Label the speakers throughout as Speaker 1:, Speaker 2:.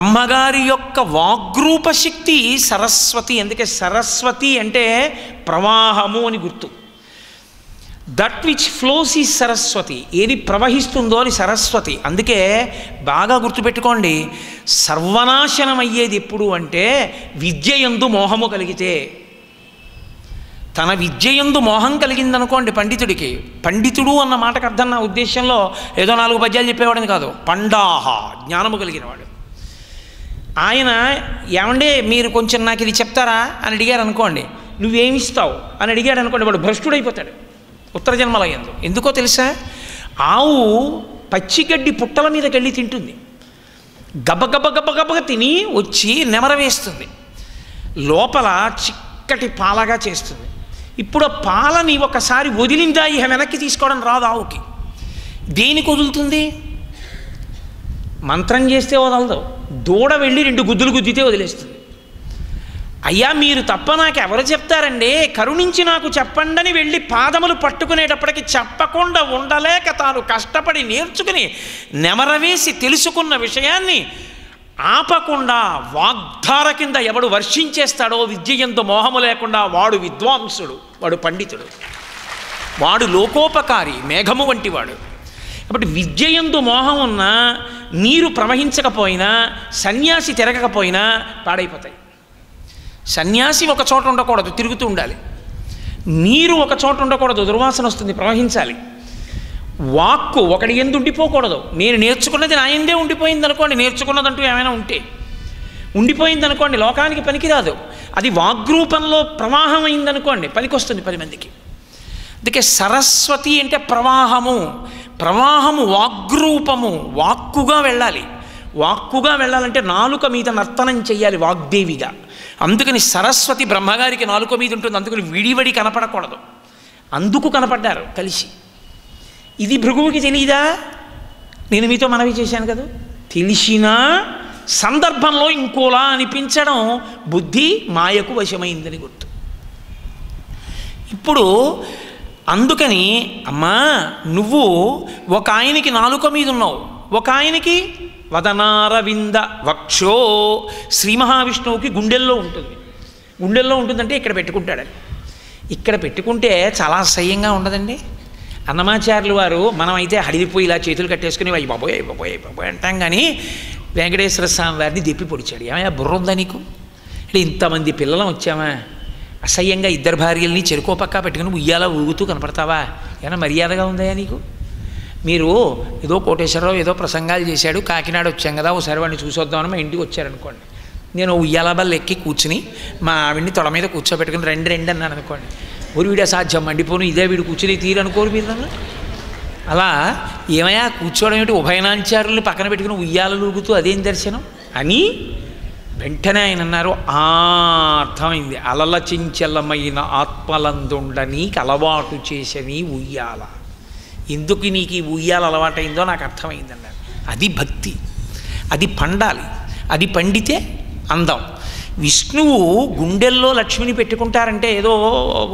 Speaker 1: బ్రహ్మగారి యొక్క వాగ్రూప శక్తి సరస్వతి. అందుకే సరస్వతి అంటే ప్రవాహము అని గుర్తు. That which flows is Saraswati. ఏది ప్రవహిస్తుందో అది సరస్వతి. అందుకే బాగా గుర్తుపెట్టుకోండి, సర్వనాశనం అయ్యేది ఎప్పుడు అంటే విద్యయందు మోహము కలిగితే. తన విద్యయందు మోహం కలిగిందనుకోండి పండితుడికి, పండితుడు అన్న మాటకు అర్థం నా ఉద్దేశంలో ఏదో 4 పద్యాలు చెప్పేవాడని కాదు, పండాహ జ్ఞానము కలిగినవాడు. ఆయన ఏమండే మీరు కొంచెం నాకు ఇది చెప్తారా అని అడిగారు అనుకోండి, నువ్వేమిస్తావు అని అడిగాడు అనుకోండి, వాడు భ్రష్టుడైపోతాడు ఉత్తర జన్మలో. ఎందుకో తెలుసా, ఆవు పచ్చిగడ్డి పుట్టల మీదకి వెళ్ళి తింటుంది, గబగబ గబగబగా తిని వచ్చి నెమర వేస్తుంది, లోపల చిక్కటి పాలగా చేస్తుంది. ఇప్పుడు ఆ పాలని ఒకసారి వదిలిందా ఇక వెనక్కి తీసుకోవడం రాదు ఆవుకి. దేనికి వదులుతుంది? మంత్రం చేస్తే వదలదు, దూడ వెళ్ళి 2 గుద్దులు గుద్దితే వదిలేస్తుంది. అయ్యా మీరు తప్ప నాకు ఎవరు చెప్తారండి, కరుణించి నాకు చెప్పండని వెళ్ళి పాదములు పట్టుకునేటప్పటికి చెప్పకుండా ఉండలేక తాను కష్టపడి నేర్చుకుని నెమరవేసి తెలుసుకున్న విషయాన్ని ఆపకుండా వాగ్ధార కింద ఎవడు వర్షించేస్తాడో విద్యయందు మోహము లేకుండా వాడు విద్వాంసుడు, వాడు పండితుడు, వాడు లోకోపకారి, మేఘము వంటివాడు. కాబట్టి విద్యయందు మోహం ఉన్నా, నీరు ప్రవహించకపోయినా, సన్యాసి తిరగకపోయినా పాడైపోతాయి. సన్యాసి ఒక చోట ఉండకూడదు, తిరుగుతూ ఉండాలి. నీరు ఒక చోట ఉండకూడదు, దుర్వాసన వస్తుంది, ప్రవహించాలి. వాక్కు ఒకటి ఎందు ఉండిపోకూడదు. నేను నేర్చుకున్నది నా ఎందే ఉండిపోయింది అనుకోండి, నేర్చుకున్నదంటూ ఏమైనా ఉంటే ఉండిపోయింది అనుకోండి, లోకానికి పనికిరాదు. అది వాగ్రూపంలో ప్రవాహం అయిందనుకోండి, పనికొస్తుంది 10 మందికి. అందుకే సరస్వతి అంటే ప్రవాహము. ప్రవాహము వాగ్రూపము, వాక్కుగా వెళ్ళాలి. వాక్కుగా వెళ్ళాలంటే నాలుక మీద నర్తనం చెయ్యాలి వాగ్దేవిగా. అందుకని సరస్వతి బ్రహ్మగారికి నాలుక మీద ఉంటుంది, అందుకని విడివడి కనపడకూడదు. అందుకు కనపడ్డారు కలిసి. ఇది భృగువుకి తెలియదా? నేను మీతో మనవి చేశాను కదా, తెలిసిన సందర్భంలో ఇంకోలా అనిపించడం బుద్ధి మాయకు వశమైందని గుర్తు. ఇప్పుడు అందుకని అమ్మా నువ్వు ఒక ఆయనకి నాలుక మీద ఉన్నావు, ఒక ఆయనకి వదనారవింద వక్షో, శ్రీ మహావిష్ణువుకి గుండెల్లో ఉంటుంది. గుండెల్లో ఉంటుందంటే ఇక్కడ పెట్టుకుంటాడని. ఇక్కడ పెట్టుకుంటే చాలా అసహ్యంగా ఉండదండి. అన్నమాచార్యులు వారు మనమైతే హడిలిపోయి ఇలా చేతులు కట్టేసుకుని అయ్యి బాబోయ్ అయ్యి బాబోయ్ అయ్యి బాబోయ్ అంటాం, కానీ వెంకటేశ్వర స్వామి వారిని దెప్పి పొడిచాడు. ఏమయ్యా బుర్ర ఉందా నీకు? అంటే ఇంతమంది పిల్లలం వచ్చామా, అసహ్యంగా 2 భార్యల్ని చెరుకో పక్కా పెట్టుకుని ఉయ్యాలా ఊగుతూ కనపడతావా? ఏమైనా మర్యాదగా ఉందా నీకు? మీరు ఏదో కోటేశ్వరరావు ఏదో ప్రసంగాలు చేశాడు, కాకినాడ వచ్చాం కదా, ఒకసారి వాడిని చూసొద్దామని మా ఇంటికి వచ్చారనుకోండి, నేను ఉయ్యాల బల్ల ఎక్కి కూర్చుని మా ఆవిడ్ని తొడ మీద కూర్చోబెట్టుకుని 2 అన్నాను అనుకోండి, ఊరి వీడు అసాధ్యం మండిపోను, ఇదే వీడు కూర్చుని తీరనుకోరు మీరు నన్ను. అలా ఏమయ్యా కూర్చోవడం ఏమిటి, ఉభయనాంచారుల్ని పక్కన పెట్టుకుని ఉయ్యాలలు ఊగుతూ అదేం దర్శనం అని వెంటనే ఆయన అన్నారు. అర్థమైంది, అలల చించలమైన ఆత్మలందుండని అలవాటు చేసని ఉయ్యాల, ఎందుకు నీకు ఈ ఉయ్యాల అలవాటైందో నాకు అర్థమైంది అన్నారు. అది భక్తి, అది పండాలి, అది పండితే అందం. విష్ణువు గుండెల్లో లక్ష్మిని పెట్టుకుంటారంటే ఏదో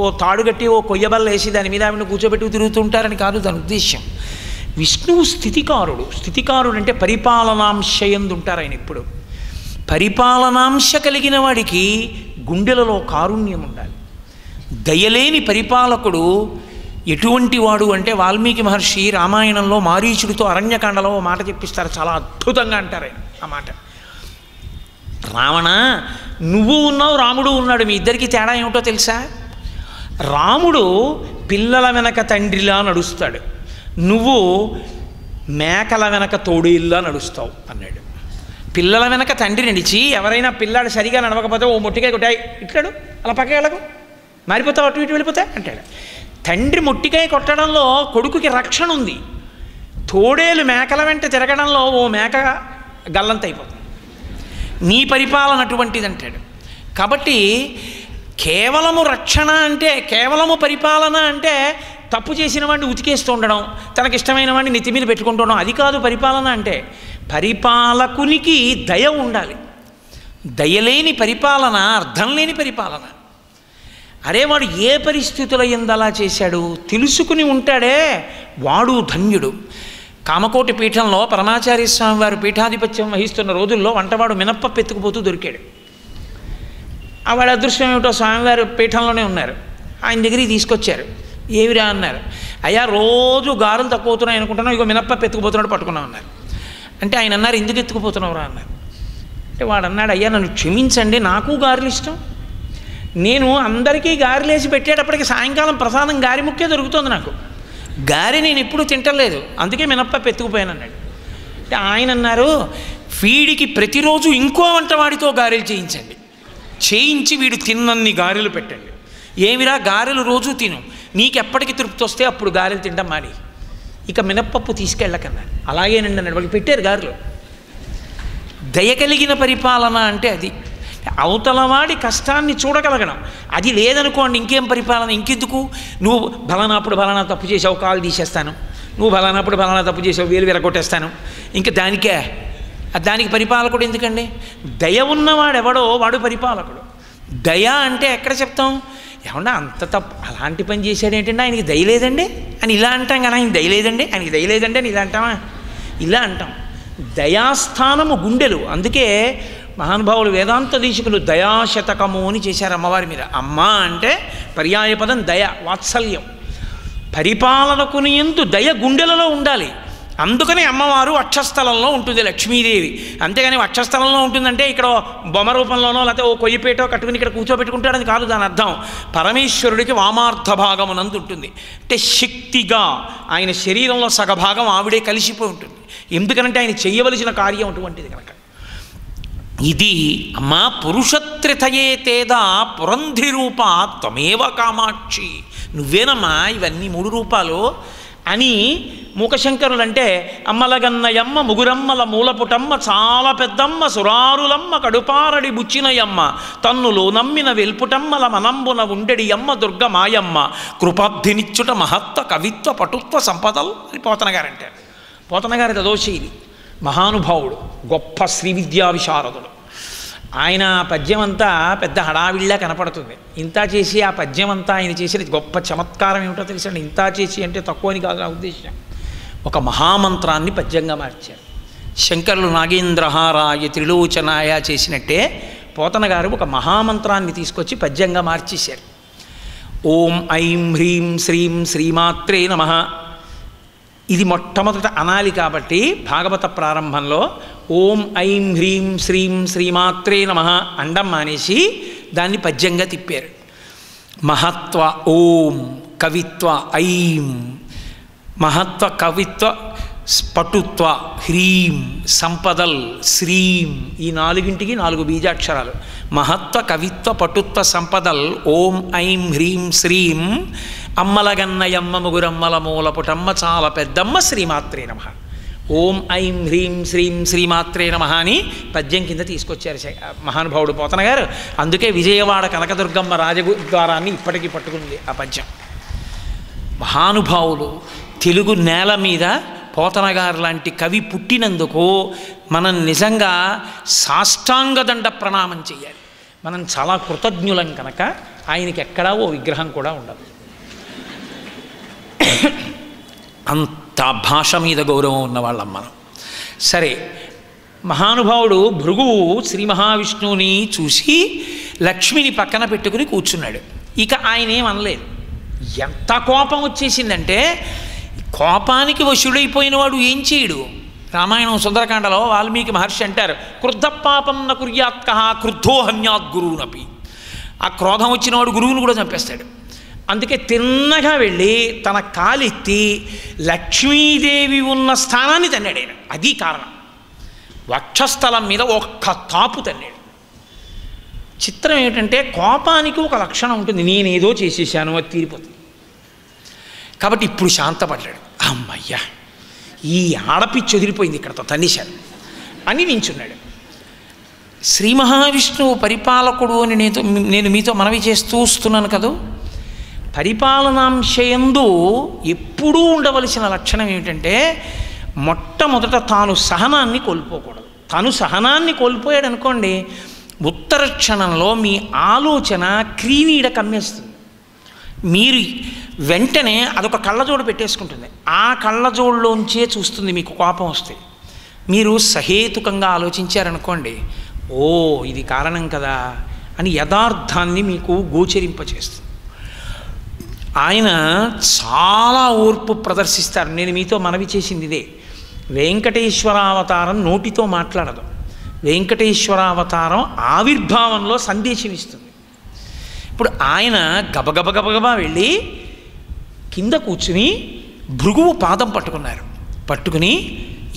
Speaker 1: ఓ తాడు కట్టి ఓ కొయ్యబల్ల వేసి దాని మీద ఆవిడని కూర్చోబెట్టుకు తిరుగుతుంటారని కాదు దాని ఉద్దేశ్యం. విష్ణువు స్థితికారుడు. స్థితికారుడు అంటే పరిపాలనాంశయందు ఉంటారు ఆయన. ఇప్పుడు పరిపాలనాంశ కలిగిన వాడికి గుండెలలో కారుణ్యం ఉండాలి. దయలేని పరిపాలకుడు ఎటువంటి వాడు అంటే వాల్మీకి మహర్షి రామాయణంలో మారీచుడితో అరణ్యకాండలో మాట చెప్పిస్తారు, చాలా అద్భుతంగా అంటారు ఆయన ఆ మాట. రావణ, నువ్వు ఉన్నావు, రాముడు ఉన్నాడు, మీ ఇద్దరికి తేడా ఏమిటో తెలుసా? రాముడు పిల్లల వెనక తండ్రిలా నడుస్తాడు, నువ్వు మేకల వెనక తోడేళ్ళలా నడుస్తావు అన్నాడు. పిల్లల వెనక తండ్రి నడిచి ఎవరైనా పిల్లాడు సరిగా నడవకపోతే ఓ మొట్టికాయ కొట్టాయి ఇట్లాడు, అలా పక్క వెళ్ళకు, మారిపోతావు, అటు ఇటు వెళ్ళిపోతా అంటాడు. తండ్రి మొట్టికాయ కొట్టడంలో కొడుకుకి రక్షణ ఉంది, తోడేలు మేకల వెంట తిరగడంలో ఓ మేక గల్లంత అయిపోతుంది. నీ పరిపాలన అటువంటిది అంటాడు. కాబట్టి కేవలము రక్షణ అంటే, కేవలము పరిపాలన అంటే తప్పు చేసిన వాడిని ఉతికేస్తూ ఉండడం, తనకిష్టమైన వాడిని నెత్తి మీద పెట్టుకుంటూ ఉండడం, అది కాదు పరిపాలన అంటే. పరిపాలకునికి దయ ఉండాలి. దయలేని పరిపాలన అర్థం లేని పరిపాలన. అరే వాడు ఏ పరిస్థితుల యందు అలా చేశాడు తెలుసుకుని ఉంటాడే వాడు ధన్యుడు. కామకోటి పీఠంలో పరమాచార్య స్వామి వారు పీఠాధిపత్యం వహిస్తున్న రోజుల్లో వంటవాడు మినప్పప్పు ఎత్తుకుపోతూ దొరికాడు. వాడి అదృష్టం ఏమిటో స్వామివారు పీఠంలోనే ఉన్నారు. ఆయన దగ్గరికి తీసుకొచ్చారు. ఏమిరా అన్నారు. అయ్యా రోజు గారెలు తక్కువ అవుతున్నాయి అనుకుంటున్నావు, ఇగో మినప్పప్పు ఎత్తుకుపోతున్నాడు పట్టుకున్నావు అన్నారు. అంటే ఆయన అన్నారు, ఎందుకు ఎత్తుకుపోతున్నావురా అన్నారు. అంటే వాడు అన్నాడు, అయ్యా నన్ను క్షమించండి, నాకు గారెలు ఇష్టం. నేను అందరికీ గారెలేసి పెట్టేటప్పటికి సాయంకాలం ప్రసాదం గారి ముక్కే దొరుకుతుంది నాకు. గారె నేను ఎప్పుడూ తింటలేదు, అందుకే మినప్పప్పు ఎత్తుకుపోయాను అన్నాడు. అంటే ఆయన అన్నారు, వీడికి ప్రతిరోజు ఇంకో వంటవాడితో గారెలు చేయించి వీడు తిన్నన్ని గారెలు పెట్టండి. ఏమిరా గారెలు రోజు తిను, నీకెప్పటికి తృప్తి వస్తే అప్పుడు గారెలు తింటాం మాని, ఇక మినప్పప్పు తీసుకెళ్ళకన్నారు. అలాగేనండి అన్నాడు. వాళ్ళు పెట్టారు గారెలు. దయ కలిగిన పరిపాలన అంటే అది. అవతలవాడి కష్టాన్ని చూడగలగడం. అది లేదనుకోండి, ఇంకేం పరిపాలన, ఇంకెందుకు? నువ్వు బలనాప్పుడు బలానా తప్పు చేసావు, కాలు తీసేస్తాను, నువ్వు బలానాప్పుడు బలానా తప్పు చేసావు, వేలు విరగొట్టేస్తాను, ఇంకా దానికి పరిపాలకుడు ఎందుకండి? దయ ఉన్నవాడెవడో వాడు పరిపాలకుడు. దయ అంటే ఎక్కడ చెప్తాం? ఏమన్నా అంత తప్పు అలాంటి పని చేశాడు ఏంటంటే ఆయనకి దయ లేదండి అని ఇలా అంటాం కదా, ఆయనకి దయ లేదండి, ఆయనకి దయ లేదండి అని ఇలా అంటామా? ఇలా అంటాం. దయాస్థానము గుండెలు. అందుకే మహానుభావులు వేదాంత దీక్షకులు దయాశతకము అని చేశారు అమ్మవారి మీద. అమ్మ అంటే పర్యాయపదం దయ, వాత్సల్యం. పరిపాలనకుని యందు దయ గుండెలలో ఉండాలి. అందుకని అమ్మవారు వక్షస్థలంలో ఉంటుంది లక్ష్మీదేవి. అంతేగాని వక్షస్థలంలో ఉంటుందంటే ఇక్కడ బొమ్మ రూపంలోనో లేకపోతే ఓ కొయ్యిపేటో కట్టుకుని ఇక్కడ కూర్చోబెట్టుకుంటాడని కాదు దాని అర్థం. పరమేశ్వరుడికి వామార్థ భాగమునందు ఉంటుంది. అంటే శక్తిగా ఆయన శరీరంలో సగభాగం ఆవిడే కలిసిపోయి ఉంటుంది. ఎందుకనంటే ఆయన చెయ్యవలసిన కార్యం అటువంటిది కనుక. ఇది అమ్మా పురుషత్రితయే తేదా పురంధ్రి రూప త్వమేవ కామాక్షి, నువ్వేనమ్మా ఇవన్నీ 3 రూపాలు అని మూకశంకరులు అంటే, అమ్మలగన్నయమ్మ ముగురమ్మల మూలపుటమ్మ చాలా పెద్దమ్మ సురారులమ్మ కడుపారడి బుచ్చినయమ్మ తన్నులో నమ్మిన వెల్పుటమ్మల మనంబున ఉండెడి అమ్మ దుర్గ మాయమ్మ కృపాబ్ధినిచ్చుట మహత్వ కవిత్వ పటుత్వ సంపదలు అని పోతనగారంటే. పోతనగారి తదోశైలి మహానుభావుడు, గొప్ప శ్రీ విద్యా విశారదుడు. ఆయన పద్యం అంతా పెద్ద హడావిళ్ళ కనపడుతుంది. ఇంత చేసి ఆ పద్యం అంతా ఆయన చేసిన గొప్ప చమత్కారం ఏమిటో తెలుసండి. ఇంత చేసి అంటే తక్కువని కాదు నా ఉద్దేశం. ఒక మహామంత్రాన్ని పద్యంగా మార్చారు. శంకరులు నాగేంద్రహారాయ త్రిలోచనాయ చేసినట్టే పోతన గారు ఒక మహామంత్రాన్ని తీసుకొచ్చి పద్యంగా మార్చేశారు. ఓం ఐం హ్రీం శ్రీం శ్రీమాత్రే నమః. ఇది మొట్టమొదట అనాలి కాబట్టి భాగవత ప్రారంభంలో ఓం ఐం హ్రీం శ్రీం శ్రీమాత్రే నమః అండం మానేసి దాన్ని పద్యంగా తిప్పారు. మహత్వ ఓం, కవిత్వ ఐం, మహత్వ కవిత్వ పటుత్వ హ్రీం, సంపదల్ శ్రీం. ఈ 4ంటికి 4 బీజాక్షరాలు. మహత్వ కవిత్వ పటుత్వ సంపదల్ ఓం ఐం హ్రీం శ్రీం అమ్మలగన్నయమ్మ ముగురమ్మల మూలపుటమ్మ చాలా పెద్దమ్మ శ్రీమాత్రే నమః. ఓం ఐం హ్రీం శ్రీం శ్రీమాత్రే నమః అని పద్యం కింద తీసుకొచ్చారు మహానుభావుడు పోతన గారు. అందుకే విజయవాడ కనకదుర్గమ్మ రాజద్వారాన్ని ఇప్పటికీ పట్టుకుంది ఆ పద్యం. మహానుభావులు తెలుగు నేల మీద పోతన గారు లాంటి కవి పుట్టినందుకు మనం నిజంగా సాష్టాంగదండ ప్రణామం చేయాలి. మనం చాలా కృతజ్ఞులం కనుక ఆయనకి ఎక్కడా ఓ విగ్రహం కూడా ఉండదు. అంత భాష మీద గౌరవం ఉన్నవాళ్ళం మనం. సరే, మహానుభావుడు భృగువు శ్రీ మహావిష్ణువుని చూసి లక్ష్మిని పక్కన పెట్టుకుని కూర్చున్నాడు. ఇక ఆయన ఏమనలేదు. ఎంత కోపం వచ్చేసిందంటే, కోపానికి వశుడైపోయిన వాడు ఏం చేయడు. రామాయణం సుందరకాండలో వాల్మీకి మహర్షి అంటారు, క్రుద్ధ పాపం న కుర్యాత్కః క్రుద్ధో హన్యాత్ గురువునపి. ఆ క్రోధం వచ్చినవాడు గురువును కూడా చంపేస్తాడు. అందుకే తిన్నగా వెళ్ళి తన కాలెత్తి లక్ష్మీదేవి ఉన్న స్థానాన్ని తన్నాడు ఆయన. అది కారణం. వక్షస్థలం మీద ఒక్క తాపు తన్నాడు. చిత్రం ఏమిటంటే, కోపానికి ఒక లక్షణం ఉంటుంది, నేనేదో చేసేసాను అది తీరిపోతుంది. కాబట్టి ఇప్పుడు శాంతపడ్డాడు. అమ్మయ్యా, ఈ ఆడపిచ్చి వదిలిపోయింది, ఇక్కడతో తన్నేశాను అని నించున్నాడు. శ్రీ మహావిష్ణువు పరిపాలకుడు అని నేను మీతో మనవి చేస్తూ వస్తున్నాను కదా. పరిపాలనాంశయందు ఎప్పుడూ ఉండవలసిన లక్షణం ఏమిటంటే, మొట్టమొదట తాను సహనాన్ని కోల్పోకూడదు. తాను సహనాన్ని కోల్పోయాడు అనుకోండి, ఉత్తర క్షణంలో మీ ఆలోచన క్రీనీడ కమ్మేస్తుంది. మీరు వెంటనే అదొక కళ్ళజోడు పెట్టేసుకుంటుంది. ఆ కళ్ళజోడులోంచే చూస్తుంది మీకు కోపం వస్తే. మీరు సహేతుకంగా ఆలోచించారనుకోండి, ఓ ఇది కారణం కదా అని యథార్థాన్ని మీకు గోచరింపచేస్తుంది. ఆయన చాలా ఓర్పు ప్రదర్శిస్తారు. నేను మీతో మనవి చేసింది ఇదే. వెంకటేశ్వరావతారం నోటితో మాట్లాడదు, వెంకటేశ్వరావతారం ఆవిర్భావంలో సందేశం ఇస్తుంది. ఇప్పుడు ఆయన గబగబా వెళ్ళి కింద కూర్చుని భృగువు పాదం పట్టుకున్నారు. పట్టుకుని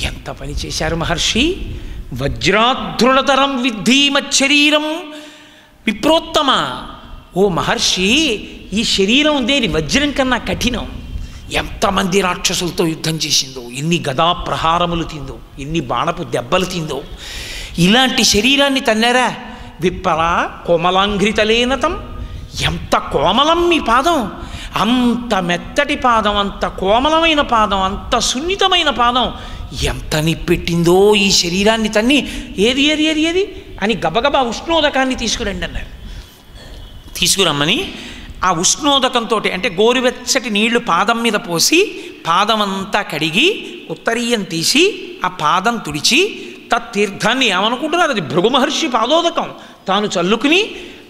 Speaker 1: ఎంత పని చేశారు మహర్షి, వజ్రాధృఢతరం విద్ధి మచ్చరీరం విప్రోత్తమ. ఓ మహర్షి, ఈ శరీరం దేని వజ్రం కన్నా కఠినం. ఎంతమంది రాక్షసులతో యుద్ధం చేసిందో, ఎన్ని గదా ప్రహారములు తిందో, ఎన్ని బాణపు దెబ్బలు తిందో. ఇలాంటి శరీరాన్ని తన్నారా. విప్పరా కోమలాంఘ్రితలేనతం. ఎంత కోమలం మీ పాదం, అంత మెత్తటి పాదం, అంత కోమలమైన పాదం, అంత సున్నితమైన పాదం. ఎంత నిప్పెట్టిందో ఈ శరీరాన్ని తన్ని. ఏది ఏది ఏది ఏది అని గబగబా ఉష్ణోదకాన్ని తీసుకురండి అన్నారు. తీసుకురమ్మని ఆ ఉష్ణోదకంతో, అంటే గోరువెచ్చటి నీళ్లు పాదం మీద పోసి పాదమంతా కడిగి ఉత్తరీయం తీసి ఆ పాదం తుడిచి తత్తీర్థాన్ని ఏమనుకుంటున్నారు, అది భృగు మహర్షి పాదోదకం, తాను చల్లుకుని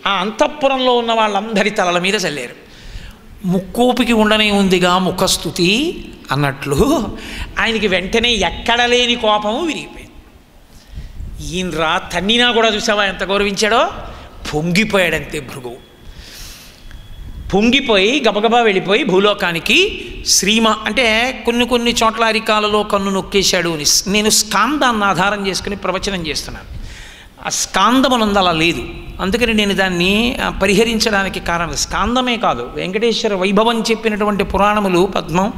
Speaker 1: ఆ అంతఃపురంలో ఉన్న వాళ్ళందరి తలల మీద చల్లారు. ముక్కోపికి ఉండనే ఉందిగా ముఖస్థుతి అన్నట్లు ఆయనకి వెంటనే ఎక్కడ లేని కోపము విరిగిపోయింది. ఈయనరా తన్నినా కూడా చూసావా ఎంత గౌరవించాడో. పొంగిపోయాడంతే భృగువు. పొంగిపోయి గబగబా వెళ్ళిపోయి భూలోకానికి అంటే కొన్ని చోట్ల అరికాలలో కన్ను నొక్కేశాడు అని నేను స్కాందాన్ని ఆధారం చేసుకుని ప్రవచనం చేస్తున్నాను. ఆ స్కాందమునందు అలా లేదు, అందుకని నేను దాన్ని పరిహరించడానికి కారణం. స్కాందమే కాదు, వెంకటేశ్వర వైభవం చెప్పినటువంటి పురాణములు పద్మం,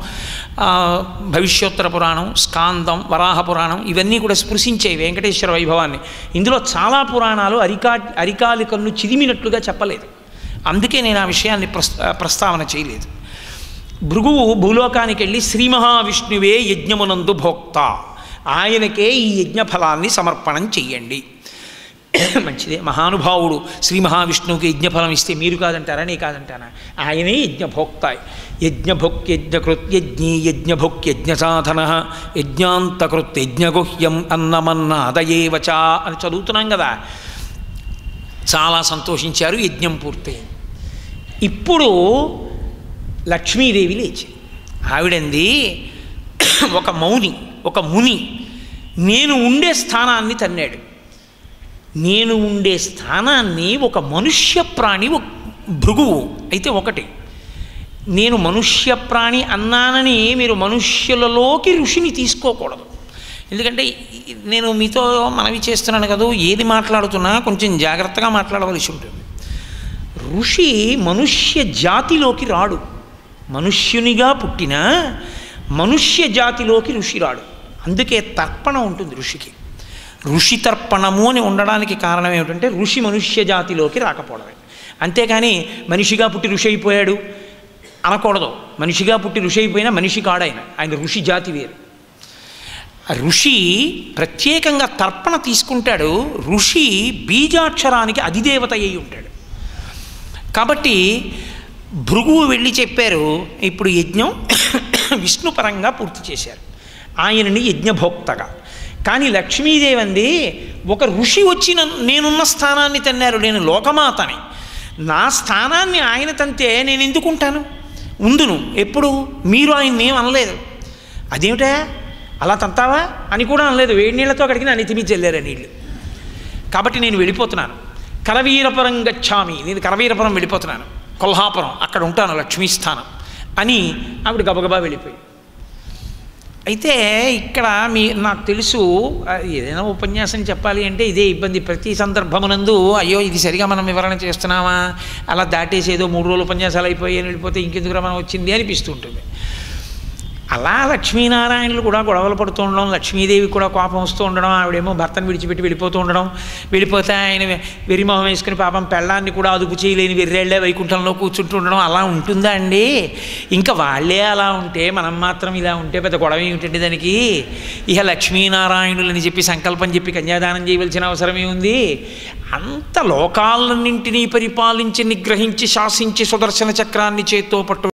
Speaker 1: భవిష్యోత్తర పురాణం, స్కాందం, వరాహ పురాణం ఇవన్నీ కూడా స్పృశించాయి వెంకటేశ్వర వైభవాన్ని. ఇందులో చాలా పురాణాలు అరికాలి కన్ను చిదిమినట్లుగా చెప్పలేదు, అందుకే నేను ఆ విషయాన్ని ప్రస్తావన చేయలేదు. భృగువు భూలోకానికి వెళ్ళి శ్రీ మహావిష్ణువే యజ్ఞమునందు భోక్త, ఆయనకే ఈ యజ్ఞ ఫలాన్ని సమర్పణం చెయ్యండి. మంచిదే, మహానుభావుడు శ్రీ మహావిష్ణువుకి యజ్ఞఫలం ఇస్తే మీరు కాదంటారా, నీ కాదంటారా? ఆయనే యజ్ఞభోక్త. యజ్ఞభోక్యజ్ఞకృత్యజ్ఞీ యజ్ఞభోక్యజ్ఞసాధన యజ్ఞాంతకృత్యజ్ఞగుహ్యం అన్నమన్నాదయేవచ అని చదువుతున్నాం కదా. చాలా సంతోషించారు, యజ్ఞం పూర్తయింది. ఇప్పుడు లక్ష్మీదేవి లేచి ఆవిడంది, ఒక ముని నేను ఉండే స్థానాన్ని తన్నాడు. నేను ఉండే స్థానాన్ని ఒక మనుష్య ప్రాణి భృగువు అయితే ఒకటి. నేను మనుష్య ప్రాణి అన్నానని మీరు మనుష్యులలోకి ఋషిని తీసుకోకూడదు. ఎందుకంటే నేను మీతో మనవి చేస్తున్నాను కదా, ఏది మాట్లాడుతున్నా కొంచెం జాగ్రత్తగా మాట్లాడవలసి ఉంటుంది. ఋషి మనుష్య జాతిలోకి రాడు, మనుష్యునిగా పుట్టిన మనుష్య జాతిలోకి ఋషి రాడు. అందుకే తర్పణ ఉంటుంది ఋషికి. ఋషి తర్పణము అని ఉండడానికి కారణం ఏమిటంటే ఋషి మనుష్య జాతిలోకి రాకపోవడమే. అంతేకాని మనిషిగా పుట్టి ఋషి అయిపోయాడు అనకూడదు. మనిషిగా పుట్టి ఋషి అయిపోయినా మనిషి కాడాయన, ఆయన ఋషి జాతి వేరు. ఋషి ప్రత్యేకంగా తర్పణ తీసుకుంటాడు. ఋషి బీజాక్షరానికి అధిదేవత అయి ఉంటాడు. కాబట్టి భృగువు వెళ్ళి చెప్పారు, ఇప్పుడు యజ్ఞం విష్ణుపరంగా పూర్తి చేశారు, ఆయనని యజ్ఞభోక్తగా. కానీ లక్ష్మీదేవి అంది, ఒక ఋషి వచ్చి నేనున్న స్థానాన్ని తన్నారు, నేను లోకమాతని, నా స్థానాన్ని ఆయన తంతే నేను ఎందుకుంటాను, ఉందును. ఎప్పుడు మీరు ఆయన్ని ఏం అనలేదు. అదేమిటా అలా తంతావా అని కూడా అనలేదు. వేడి నీళ్లతో అక్కడికి నా నెత్తిమీ చెల్లారు నీళ్ళు. కాబట్టి నేను వెళ్ళిపోతున్నాను, కరవీరపురం గచ్చామి, నేను కరవీరపురం వెళ్ళిపోతున్నాను, కొల్హాపురం అక్కడ ఉంటాను లక్ష్మీస్థానం అని ఆవిడ గబగబా వెళ్ళిపోయి. అయితే ఇక్కడ నాకు తెలుసు, ఏదైనా ఉపన్యాసం చెప్పాలి అంటే ఇదే ఇబ్బంది. ప్రతి సందర్భమునందు అయ్యో ఇది సరిగా మనం వివరణ చేస్తున్నామా, అలా దాటేసి ఏదో 3 రోజులు ఉపన్యాసాలు అయిపోయి వెళ్ళిపోతే ఇంకెందుకురా మనం వచ్చింది అనిపిస్తూ ఉంటుంది. అలా లక్ష్మీనారాయణులు కూడా గొడవలు పడుతూ ఉండడం, లక్ష్మీదేవి కూడా కోపం వస్తూ ఉండడం, ఆవిడేమో భర్తను విడిచిపెట్టి వెళ్ళిపోతూ ఉండడం, వెళ్ళిపోతే ఆయన వెరిమొహం వేసుకుని పాపం పెళ్ళాన్ని కూడా అదుపు చేయలేని వెర్రేళ్లే వైకుంఠంలో కూర్చుంటూ ఉండడం అలా ఉంటుందా అండి? ఇంకా వాళ్ళే అలా ఉంటే మనం మాత్రం ఇలా ఉంటే పెద్ద గొడవ ఏమిటండి దానికి? ఇక లక్ష్మీనారాయణులని చెప్పి సంకల్పం చెప్పి కన్యాదానం చేయవలసిన అవసరమే ఉంది? అంత లోకాలన్నింటినీ పరిపాలించి నిగ్రహించి శాసించి సుదర్శన చక్రాన్ని చేత్తో పట్టు